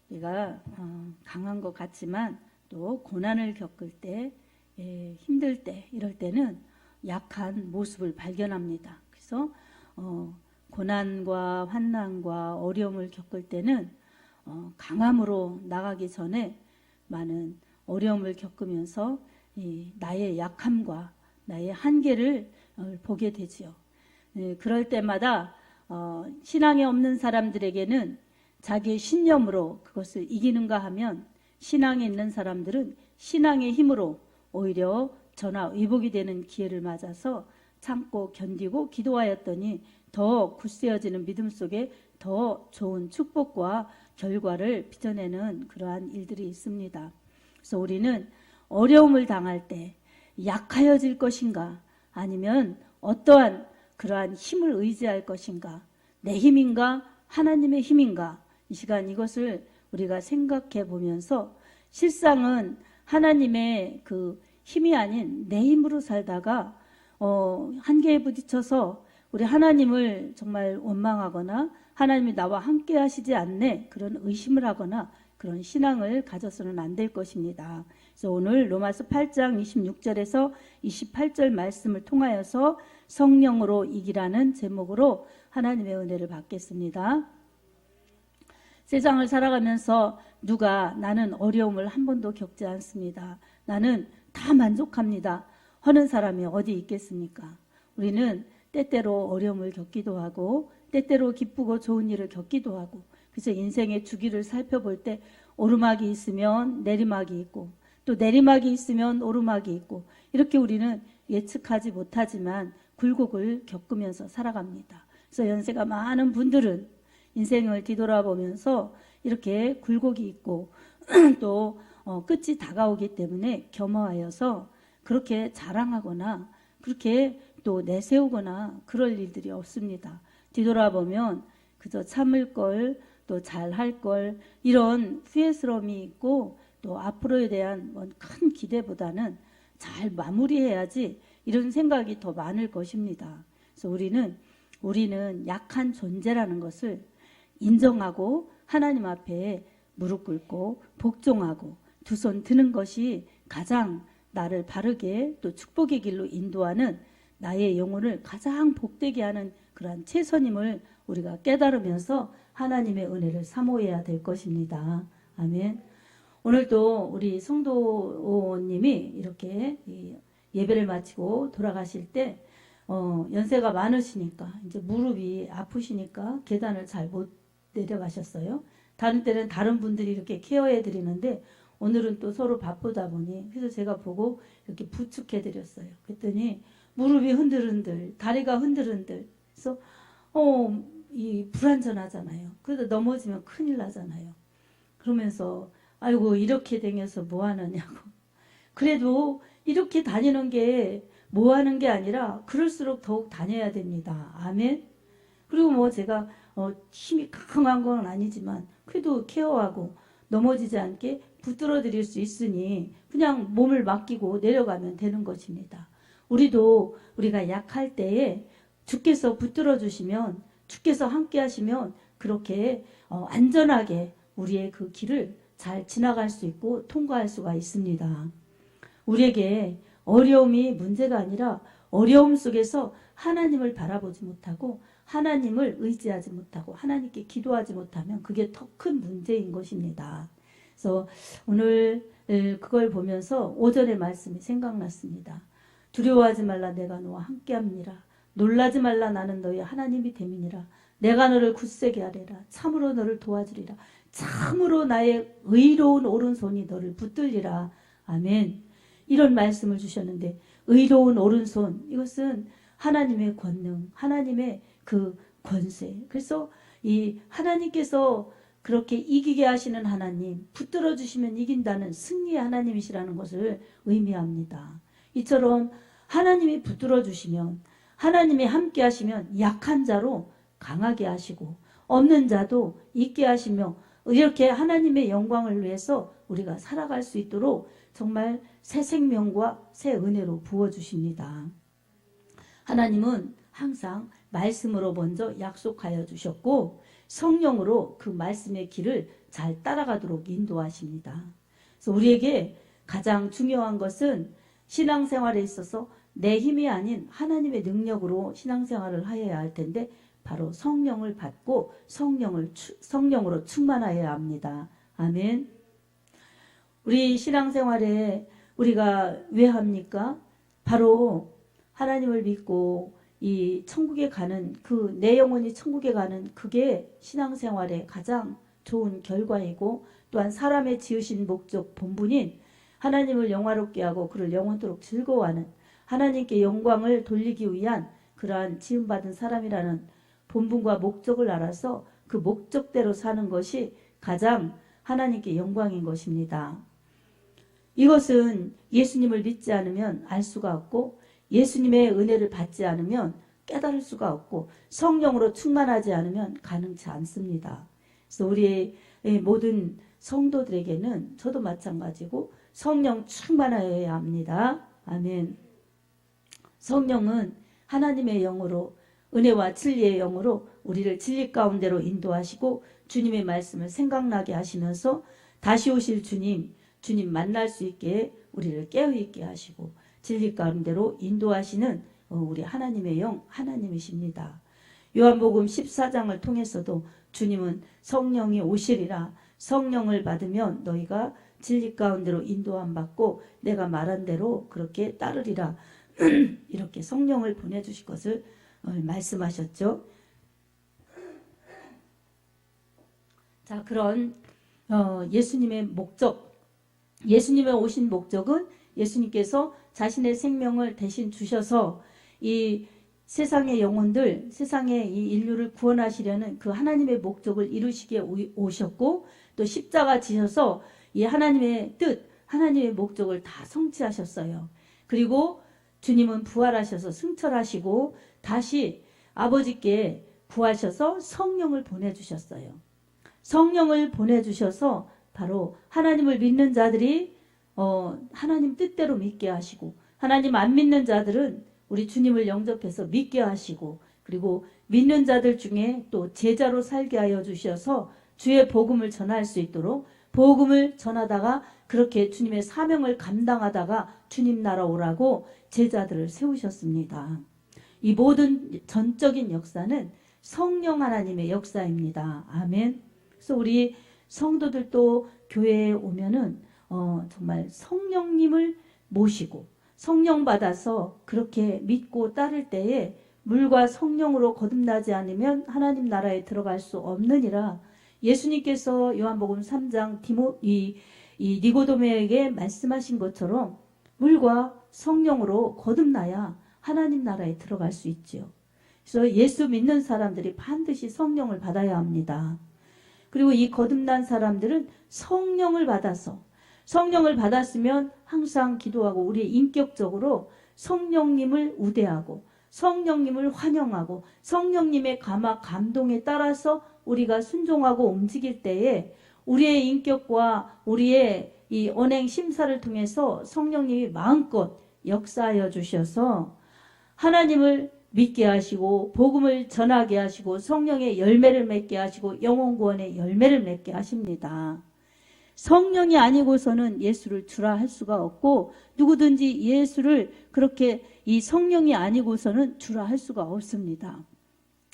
우리가 강한 것 같지만 또 고난을 겪을 때, 힘들 때, 이럴 때는 약한 모습을 발견합니다. 그래서 고난과 환난과 어려움을 겪을 때는 강함으로 나가기 전에 많은 어려움을 겪으면서 나의 약함과 나의 한계를 보게 되지요. 그럴 때마다 신앙이 없는 사람들에게는 자기의 신념으로 그것을 이기는가 하면, 신앙이 있는 사람들은 신앙의 힘으로 오히려 전화위복이 되는 기회를 맞아서 참고 견디고 기도하였더니 더 굳세어지는 믿음 속에 더 좋은 축복과 결과를 빚어내는 그러한 일들이 있습니다. 그래서 우리는 어려움을 당할 때 약하여질 것인가, 아니면 어떠한 그러한 힘을 의지할 것인가, 내 힘인가 하나님의 힘인가, 이 시간 이것을 우리가 생각해 보면서, 실상은 하나님의 그 힘이 아닌 내 힘으로 살다가 한계에 부딪혀서 우리 하나님을 정말 원망하거나 하나님이 나와 함께 하시지 않네, 그런 의심을 하거나 그런 신앙을 가져서는 안 될 것입니다. 그래서 오늘 로마서 8장 26절에서 28절 말씀을 통하여서 성령으로 이기라는 제목으로 하나님의 은혜를 받겠습니다. 세상을 살아가면서 누가 나는 어려움을 한 번도 겪지 않습니다, 나는 다 만족합니다 하는 사람이 어디 있겠습니까? 우리는 때때로 어려움을 겪기도 하고 때때로 기쁘고 좋은 일을 겪기도 하고, 그래서 인생의 주기를 살펴볼 때 오르막이 있으면 내리막이 있고 또 내리막이 있으면 오르막이 있고, 이렇게 우리는 예측하지 못하지만 굴곡을 겪으면서 살아갑니다. 그래서 연세가 많은 분들은 인생을 뒤돌아보면서 이렇게 굴곡이 있고 또 끝이 다가오기 때문에 겸허하여서 그렇게 자랑하거나 그렇게 또 내세우거나 그럴 일들이 없습니다. 뒤돌아보면 그저 참을 걸, 또 잘할 걸, 이런 후회스러움이 있고 또 앞으로에 대한 큰 기대보다는 잘 마무리해야지, 이런 생각이 더 많을 것입니다. 그래서 우리는 약한 존재라는 것을 인정하고 하나님 앞에 무릎 꿇고 복종하고 두 손 드는 것이 가장 나를 바르게 또 축복의 길로 인도하는, 나의 영혼을 가장 복되게 하는 그러한 최선임을 우리가 깨달으면서 하나님의 은혜를 사모해야 될 것입니다. 아멘. 오늘도 우리 성도님이 이렇게 예배를 마치고 돌아가실 때 연세가 많으시니까 이제 무릎이 아프시니까 계단을 잘 못 내려가셨어요. 다른 때는 다른 분들이 이렇게 케어해 드리는데 오늘은 또 서로 바쁘다 보니, 그래서 제가 보고 이렇게 부축해 드렸어요. 그랬더니 무릎이 흔들흔들, 다리가 흔들흔들. 그래서 이 불안전하잖아요. 그래도 넘어지면 큰일 나잖아요. 그러면서 아이고 이렇게 댕겨서 뭐 하느냐고. 그래도 이렇게 다니는 게 뭐 하는 게 아니라 그럴수록 더욱 다녀야 됩니다. 아멘. 그리고 뭐 제가 힘이 강한 건 아니지만 그래도 케어하고 넘어지지 않게 붙들어 드릴 수 있으니 그냥 몸을 맡기고 내려가면 되는 것입니다. 우리가 약할 때에 주께서 붙들어 주시면, 주께서 함께 하시면 그렇게 안전하게 우리의 그 길을 잘 지나갈 수 있고 통과할 수가 있습니다. 우리에게 어려움이 문제가 아니라 어려움 속에서 하나님을 바라보지 못하고 하나님을 의지하지 못하고 하나님께 기도하지 못하면 그게 더 큰 문제인 것입니다. 그래서 오늘 그걸 보면서 오전의 말씀이 생각났습니다. 두려워하지 말라, 내가 너와 함께함이니라. 놀라지 말라, 나는 너의 하나님이 됨이니라. 내가 너를 굳세게 하리라. 참으로 너를 도와주리라. 참으로 나의 의로운 오른손이 너를 붙들리라. 아멘. 이런 말씀을 주셨는데, 의로운 오른손, 이것은 하나님의 권능, 하나님의 그 권세. 그래서 이 하나님께서 그렇게 이기게 하시는 하나님, 붙들어 주시면 이긴다는 승리의 하나님이시라는 것을 의미합니다. 이처럼 하나님이 붙들어 주시면, 하나님이 함께 하시면 약한 자로 강하게 하시고 없는 자도 있게 하시며, 이렇게 하나님의 영광을 위해서 우리가 살아갈 수 있도록 정말 새 생명과 새 은혜로 부어주십니다. 하나님은 항상 말씀으로 먼저 약속하여 주셨고 성령으로 그 말씀의 길을 잘 따라가도록 인도하십니다. 그래서 우리에게 가장 중요한 것은 신앙생활에 있어서 내 힘이 아닌 하나님의 능력으로 신앙생활을 하여야 할 텐데 바로 성령을 받고 성령으로 충만하여야 합니다. 아멘. 우리 신앙생활에 우리가 왜 합니까? 바로 하나님을 믿고 이 천국에 가는 내 영혼이 천국에 가는 그게 신앙생활의 가장 좋은 결과이고 또한 사람의 지으신 목적 본분인 하나님을 영화롭게 하고 그를 영원토록 즐거워하는 하나님께 영광을 돌리기 위한 그러한 지음받은 사람이라는 본분과 목적을 알아서 그 목적대로 사는 것이 가장 하나님께 영광인 것입니다. 이것은 예수님을 믿지 않으면 알 수가 없고 예수님의 은혜를 받지 않으면 깨달을 수가 없고 성령으로 충만하지 않으면 가능치 않습니다. 그래서 우리의 모든 성도들에게는 저도 마찬가지고 성령 충만하여야 합니다. 아멘. 성령은 하나님의 영으로 은혜와 진리의 영으로 우리를 진리 가운데로 인도하시고 주님의 말씀을 생각나게 하시면서 다시 오실 주님 만날 수 있게 우리를 깨어있게 하시고 진리 가운데로 인도하시는 우리 하나님의 영 하나님이십니다. 요한복음 14장을 통해서도 주님은 성령이 오시리라 성령을 받으면 너희가 진리 가운데로 인도함 받고 내가 말한 대로 그렇게 따르리라 이렇게 성령을 보내주실 것을 말씀하셨죠. 자, 그런 예수님의 목적, 예수님의 오신 목적은 예수님께서 자신의 생명을 대신 주셔서 이 세상의 영혼들, 세상의 이 인류를 구원하시려는 그 하나님의 목적을 이루시기에 오셨고 또 십자가 지셔서 이 하나님의 뜻, 하나님의 목적을 다 성취하셨어요. 그리고 주님은 부활하셔서 승천하시고 다시 아버지께 구하셔서 성령을 보내주셨어요. 성령을 보내주셔서 바로 하나님을 믿는 자들이 하나님 뜻대로 믿게 하시고 하나님 안 믿는 자들은 우리 주님을 영접해서 믿게 하시고 그리고 믿는 자들 중에 또 제자로 살게 하여 주셔서 주의 복음을 전할 수 있도록 복음을 전하다가 그렇게 주님의 사명을 감당하다가 주님 나라 오라고 제자들을 세우셨습니다. 이 모든 전적인 역사는 성령 하나님의 역사입니다. 아멘. 그래서 우리 성도들도 교회에 오면은 정말 성령님을 모시고 성령 받아서 그렇게 믿고 따를 때에 물과 성령으로 거듭나지 않으면 하나님 나라에 들어갈 수 없느니라. 예수님께서 요한복음 3장 이 니고데모에게 말씀하신 것처럼 물과 성령으로 거듭나야 하나님 나라에 들어갈 수 있지요. 그래서 예수 믿는 사람들이 반드시 성령을 받아야 합니다. 그리고 이 거듭난 사람들은 성령을 받았으면 항상 기도하고 우리 인격적으로 성령님을 우대하고 성령님을 환영하고 성령님의 감동에 따라서 우리가 순종하고 움직일 때에 우리의 인격과 우리의 이 언행 심사를 통해서 성령님이 마음껏 역사하여 주셔서 하나님을 믿게 하시고 복음을 전하게 하시고 성령의 열매를 맺게 하시고 영혼 구원의 열매를 맺게 하십니다. 성령이 아니고서는 예수를 주라 할 수가 없고 누구든지 예수를 그렇게 이 성령이 아니고서는 주라 할 수가 없습니다.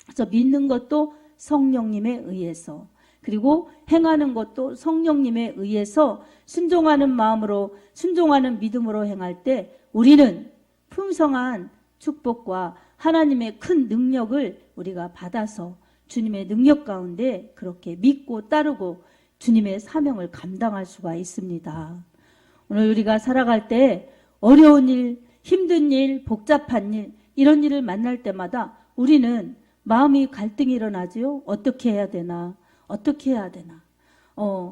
그래서 믿는 것도 성령님에 의해서 그리고 행하는 것도 성령님에 의해서 순종하는 마음으로 순종하는 믿음으로 행할 때 우리는 풍성한 축복과 하나님의 큰 능력을 우리가 받아서 주님의 능력 가운데 그렇게 믿고 따르고 주님의 사명을 감당할 수가 있습니다. 오늘 우리가 살아갈 때 어려운 일, 힘든 일, 복잡한 일 이런 일을 만날 때마다 우리는 마음이 갈등이 일어나지요. 어떻게 해야 되나? 어떻게 해야 되나?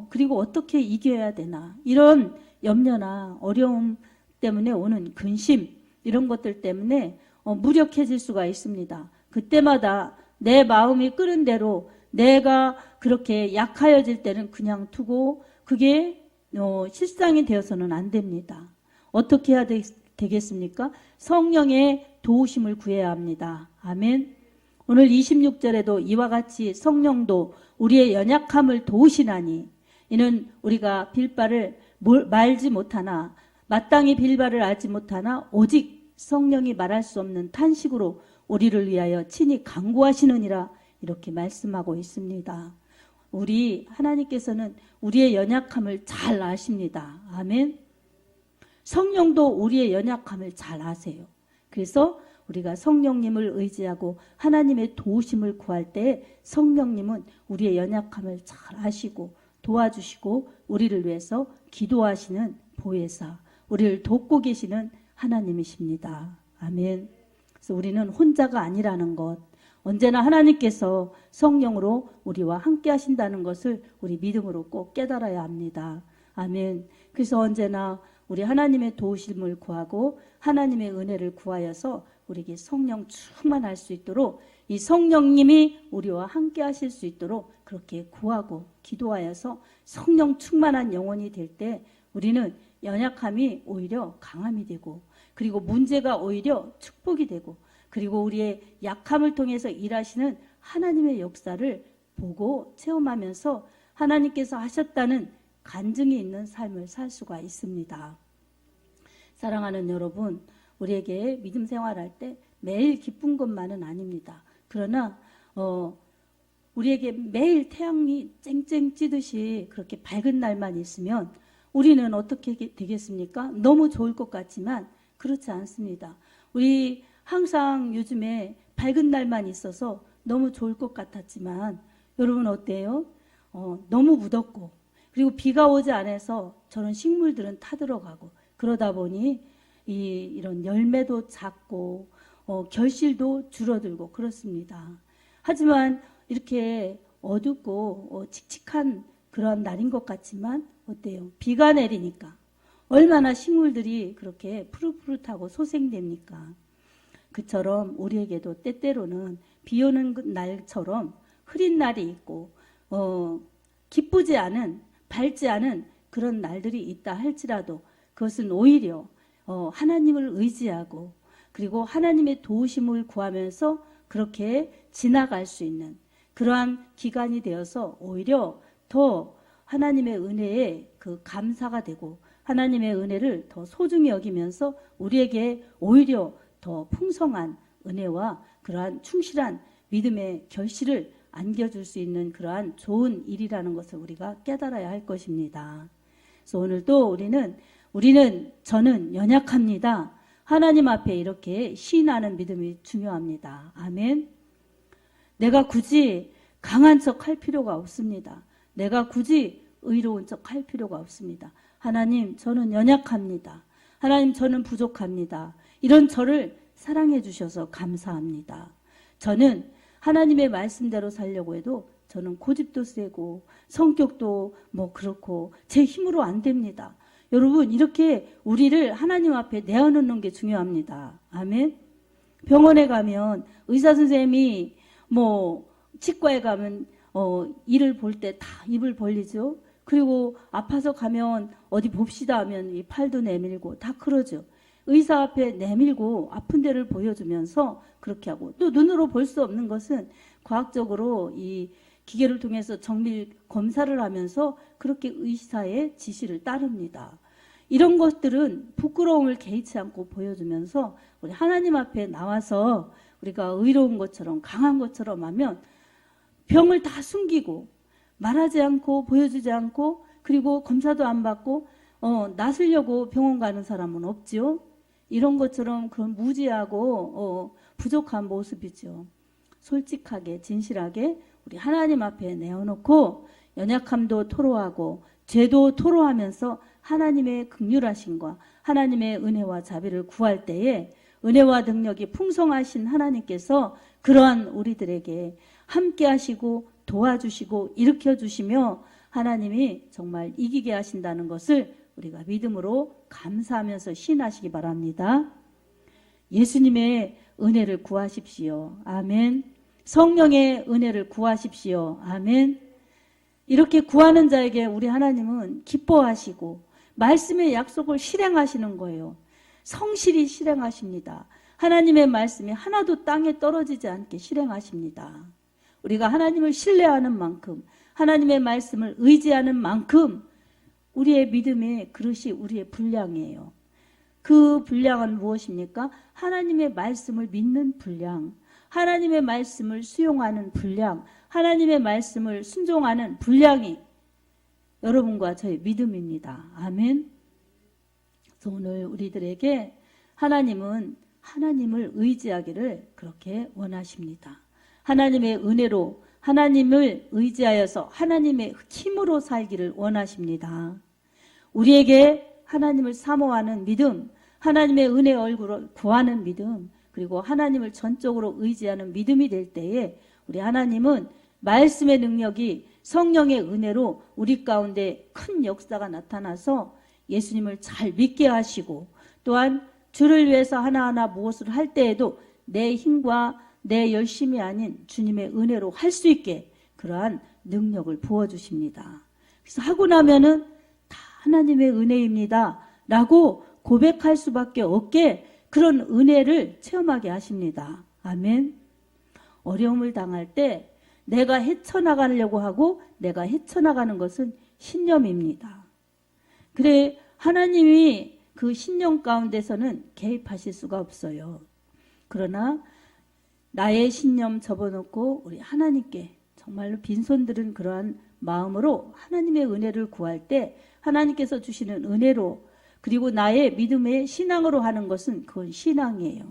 그리고 어떻게 이겨야 되나? 이런 염려나 어려움 때문에 오는 근심 이런 것들 때문에 무력해질 수가 있습니다. 그때마다 내 마음이 끓은 대로 내가 그렇게 약하여질 때는 그냥 두고 그게 실상이 되어서는 안 됩니다. 어떻게 해야 되겠습니까? 성령의 도우심을 구해야 합니다. 아멘. 오늘 26절에도 이와 같이 성령도 우리의 연약함을 도우시나니 이는 우리가 빌바를 말지 못하나 마땅히 빌바를 알지 못하나 오직 성령이 말할 수 없는 탄식으로 우리를 위하여 친히 간구하시느니라 이렇게 말씀하고 있습니다. 우리 하나님께서는 우리의 연약함을 잘 아십니다. 아멘. 성령도 우리의 연약함을 잘 아세요. 그래서 우리가 성령님을 의지하고 하나님의 도우심을 구할 때 성령님은 우리의 연약함을 잘 아시고 도와주시고 우리를 위해서 기도하시는 보혜사, 우리를 돕고 계시는 하나님이십니다. 아멘. 그래서 우리는 혼자가 아니라는 것, 언제나 하나님께서 성령으로 우리와 함께 하신다는 것을 우리 믿음으로 꼭 깨달아야 합니다. 아멘. 그래서 언제나 우리 하나님의 도우심을 구하고 하나님의 은혜를 구하여서 우리에게 성령 충만할 수 있도록 이 성령님이 우리와 함께 하실 수 있도록 그렇게 구하고 기도하여서 성령 충만한 영혼이 될 때 우리는 연약함이 오히려 강함이 되고 그리고 문제가 오히려 축복이 되고 그리고 우리의 약함을 통해서 일하시는 하나님의 역사를 보고 체험하면서 하나님께서 하셨다는 간증이 있는 삶을 살 수가 있습니다. 사랑하는 여러분, 우리에게 믿음 생활할 때 매일 기쁜 것만은 아닙니다. 그러나 우리에게 매일 태양이 쨍쨍 찌듯이 그렇게 밝은 날만 있으면 우리는 어떻게 되겠습니까? 너무 좋을 것 같지만 그렇지 않습니다. 우리 항상 요즘에 밝은 날만 있어서 너무 좋을 것 같았지만 여러분 어때요? 너무 무덥고 그리고 비가 오지 않아서 저런 식물들은 타들어가고 그러다 보니 이런 열매도 작고 결실도 줄어들고 그렇습니다. 하지만 이렇게 어둡고 칙칙한 그런 날인 것 같지만 어때요? 비가 내리니까 얼마나 식물들이 그렇게 푸릇푸릇하고 소생됩니까? 그처럼 우리에게도 때때로는 비 오는 날처럼 흐린 날이 있고 기쁘지 않은 밝지 않은 그런 날들이 있다 할지라도 그것은 오히려 하나님을 의지하고 그리고 하나님의 도우심을 구하면서 그렇게 지나갈 수 있는 그러한 기간이 되어서 오히려 더 하나님의 은혜에 그 감사가 되고 하나님의 은혜를 더 소중히 여기면서 우리에게 오히려 더 풍성한 은혜와 그러한 충실한 믿음의 결실을 안겨줄 수 있는 그러한 좋은 일이라는 것을 우리가 깨달아야 할 것입니다. 그래서 오늘도 저는 연약합니다. 하나님 앞에 이렇게 시인하는 믿음이 중요합니다. 아멘. 내가 굳이 강한 척 할 필요가 없습니다. 내가 굳이 의로운 척 할 필요가 없습니다. 하나님, 저는 연약합니다. 하나님, 저는 부족합니다. 이런 저를 사랑해 주셔서 감사합니다. 저는 하나님의 말씀대로 살려고 해도 저는 고집도 세고 성격도 그렇고 제 힘으로 안 됩니다. 여러분, 이렇게 우리를 하나님 앞에 내어놓는 게 중요합니다. 아멘. 병원에 가면 의사 선생님이 치과에 가면 이를 볼 때 다 입을 벌리죠. 그리고 아파서 가면 어디 봅시다 하면 이 팔도 내밀고 다 그러죠. 의사 앞에 내밀고 아픈 데를 보여주면서 그렇게 하고 또 눈으로 볼 수 없는 것은 과학적으로 이 기계를 통해서 정밀 검사를 하면서 그렇게 의사의 지시를 따릅니다. 이런 것들은 부끄러움을 개의치 않고 보여주면서 우리 하나님 앞에 나와서 우리가 의로운 것처럼 강한 것처럼 하면 병을 다 숨기고 말하지 않고 보여주지 않고 그리고 검사도 안 받고 나서려고 병원 가는 사람은 없죠. 이런 것처럼 그런 무지하고 부족한 모습이죠. 솔직하게 진실하게 우리 하나님 앞에 내어놓고 연약함도 토로하고 죄도 토로하면서 하나님의 긍휼하심과 하나님의 은혜와 자비를 구할 때에 은혜와 능력이 풍성하신 하나님께서 그러한 우리들에게 함께 하시고 도와주시고 일으켜주시며 하나님이 정말 이기게 하신다는 것을 우리가 믿음으로 감사하면서 신하시기 바랍니다. 예수님의 은혜를 구하십시오. 아멘. 성령의 은혜를 구하십시오. 아멘. 이렇게 구하는 자에게 우리 하나님은 기뻐하시고 말씀의 약속을 실행하시는 거예요. 성실히 실행하십니다. 하나님의 말씀이 하나도 땅에 떨어지지 않게 실행하십니다. 우리가 하나님을 신뢰하는 만큼, 하나님의 말씀을 의지하는 만큼 우리의 믿음의 그릇이 우리의 분량이에요. 그 분량은 무엇입니까? 하나님의 말씀을 믿는 분량, 하나님의 말씀을 수용하는 분량, 하나님의 말씀을 순종하는 분량이 여러분과 저의 믿음입니다. 아멘. 그래서 오늘 우리들에게 하나님은 하나님을 의지하기를 그렇게 원하십니다. 하나님의 은혜로 하나님을 의지하여서 하나님의 힘으로 살기를 원하십니다. 우리에게 하나님을 사모하는 믿음, 하나님의 은혜의 얼굴을 구하는 믿음, 그리고 하나님을 전적으로 의지하는 믿음이 될 때에 우리 하나님은 말씀의 능력이 성령의 은혜로 우리 가운데 큰 역사가 나타나서 예수님을 잘 믿게 하시고, 또한 주를 위해서 하나하나 무엇을 할 때에도 내 힘과 내 열심이 아닌 주님의 은혜로 할 수 있게 그러한 능력을 부어주십니다. 그래서 하고 나면은 다 하나님의 은혜입니다 라고 고백할 수밖에 없게 그런 은혜를 체험하게 하십니다. 아멘. 어려움을 당할 때 내가 헤쳐나가려고 하고 내가 헤쳐나가는 것은 신념입니다. 그래 하나님이 그 신념 가운데서는 개입하실 수가 없어요. 그러나 나의 신념 접어놓고 우리 하나님께 정말로 빈손들은 그러한 마음으로 하나님의 은혜를 구할 때 하나님께서 주시는 은혜로, 그리고 나의 믿음의 신앙으로 하는 것은 그건 신앙이에요.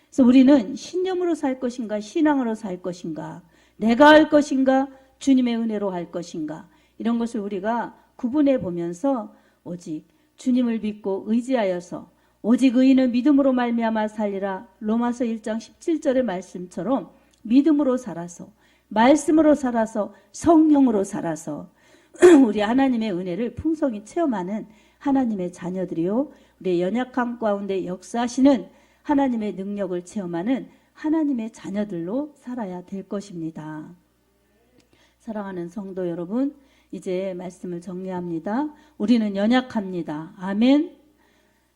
그래서 우리는 신념으로 살 것인가 신앙으로 살 것인가, 내가 할 것인가 주님의 은혜로 할 것인가, 이런 것을 우리가 구분해 보면서 오직 주님을 믿고 의지하여서 오직 의인은 믿음으로 말미암아 살리라, 로마서 1장 17절의 말씀처럼 믿음으로 살아서, 말씀으로 살아서, 성령으로 살아서 우리 하나님의 은혜를 풍성히 체험하는 하나님의 자녀들이요, 우리의 연약함 가운데 역사하시는 하나님의 능력을 체험하는 하나님의 자녀들로 살아야 될 것입니다. 사랑하는 성도 여러분, 이제 말씀을 정리합니다. 우리는 연약합니다. 아멘.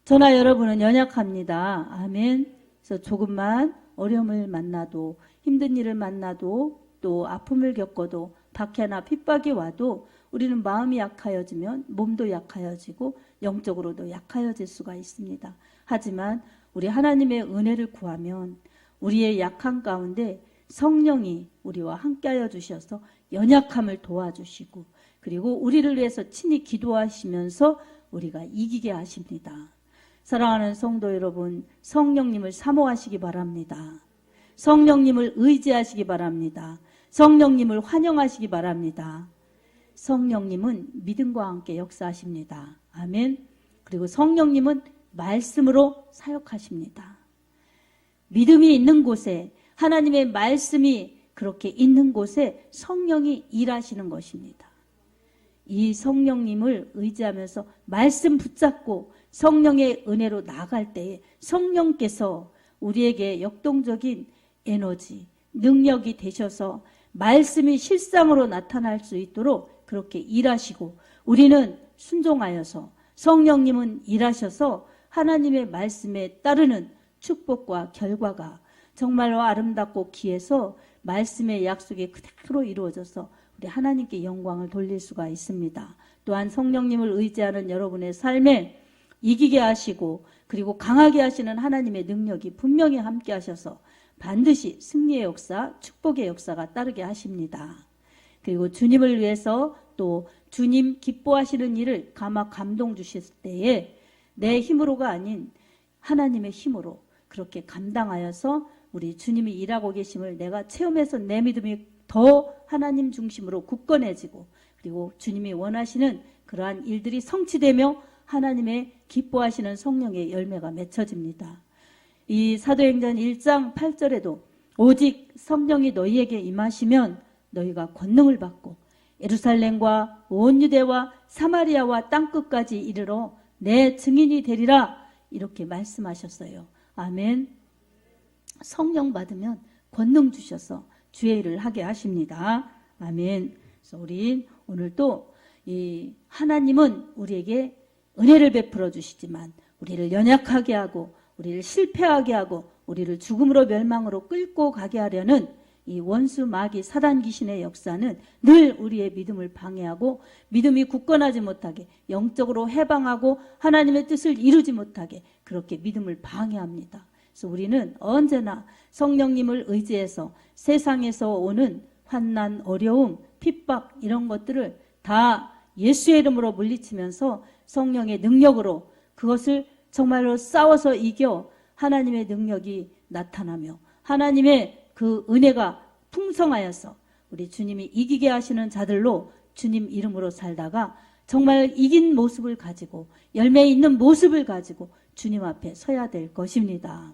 저나 여러분은 연약합니다. 아멘. 그래서 조금만 어려움을 만나도, 힘든 일을 만나도, 또 아픔을 겪어도, 박해나 핍박이 와도 우리는 마음이 약하여지면 몸도 약하여지고 영적으로도 약하여질 수가 있습니다. 하지만 우리 하나님의 은혜를 구하면 우리의 약한 가운데 성령이 우리와 함께하여 주셔서 연약함을 도와주시고, 그리고 우리를 위해서 친히 기도하시면서 우리가 이기게 하십니다. 사랑하는 성도 여러분, 성령님을 사모하시기 바랍니다. 성령님을 의지하시기 바랍니다. 성령님을 환영하시기 바랍니다. 성령님은 믿음과 함께 역사하십니다. 아멘. 그리고 성령님은 말씀으로 사역하십니다. 믿음이 있는 곳에, 하나님의 말씀이 그렇게 있는 곳에 성령이 일하시는 것입니다. 이 성령님을 의지하면서 말씀 붙잡고 성령의 은혜로 나아갈 때에 성령께서 우리에게 역동적인 에너지, 능력이 되셔서 말씀이 실상으로 나타날 수 있도록 그렇게 일하시고, 우리는 순종하여서 성령님은 일하셔서 하나님의 말씀에 따르는 축복과 결과가 정말로 아름답고 귀해서 말씀의 약속이 그대로 이루어져서 우리 하나님께 영광을 돌릴 수가 있습니다. 또한 성령님을 의지하는 여러분의 삶에 이기게 하시고, 그리고 강하게 하시는 하나님의 능력이 분명히 함께 하셔서 반드시 승리의 역사, 축복의 역사가 따르게 하십니다. 그리고 주님을 위해서 또 주님 기뻐하시는 일을 감동 주실 때에 내 힘으로가 아닌 하나님의 힘으로 그렇게 감당하여서 우리 주님이 일하고 계심을 내가 체험해서 내 믿음이 더 하나님 중심으로 굳건해지고, 그리고 주님이 원하시는 그러한 일들이 성취되며 하나님의 기뻐하시는 성령의 열매가 맺혀집니다. 이 사도행전 1장 8절에도 오직 성령이 너희에게 임하시면 너희가 권능을 받고 예루살렘과 온 유대와 사마리아와 땅끝까지 이르러 내 증인이 되리라, 이렇게 말씀하셨어요. 아멘. 성령 받으면 권능 주셔서 주의 일을 하게 하십니다. 아멘. 그래서 우리 오늘 또 이 하나님은 우리에게 은혜를 베풀어 주시지만 우리를 연약하게 하고 우리를 실패하게 하고 우리를 죽음으로 멸망으로 끌고 가게 하려는 이 원수 마귀 사단 귀신의 역사는 늘 우리의 믿음을 방해하고 믿음이 굳건하지 못하게 영적으로 해방하고 하나님의 뜻을 이루지 못하게 그렇게 믿음을 방해합니다. 그래서 우리는 언제나 성령님을 의지해서 세상에서 오는 환난, 어려움, 핍박 이런 것들을 다 예수의 이름으로 물리치면서 성령의 능력으로 그것을 정말로 싸워서 이겨 하나님의 능력이 나타나며 하나님의 그 은혜가 풍성하여서 우리 주님이 이기게 하시는 자들로 주님 이름으로 살다가 정말 이긴 모습을 가지고 열매 있는 모습을 가지고 주님 앞에 서야 될 것입니다.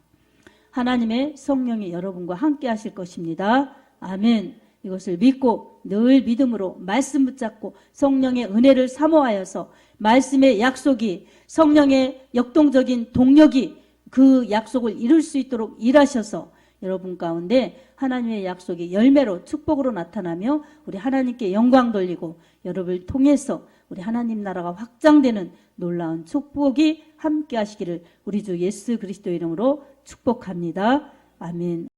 하나님의 성령이 여러분과 함께 하실 것입니다. 아멘. 이것을 믿고 늘 믿음으로 말씀 붙잡고 성령의 은혜를 사모하여서 말씀의 약속이 성령의 역동적인 동력이 그 약속을 이룰 수 있도록 일하셔서 여러분 가운데 하나님의 약속이 열매로 축복으로 나타나며 우리 하나님께 영광 돌리고 여러분을 통해서 우리 하나님 나라가 확장되는 놀라운 축복이 함께 하시기를 우리 주 예수 그리스도 이름으로 축복합니다. 아멘.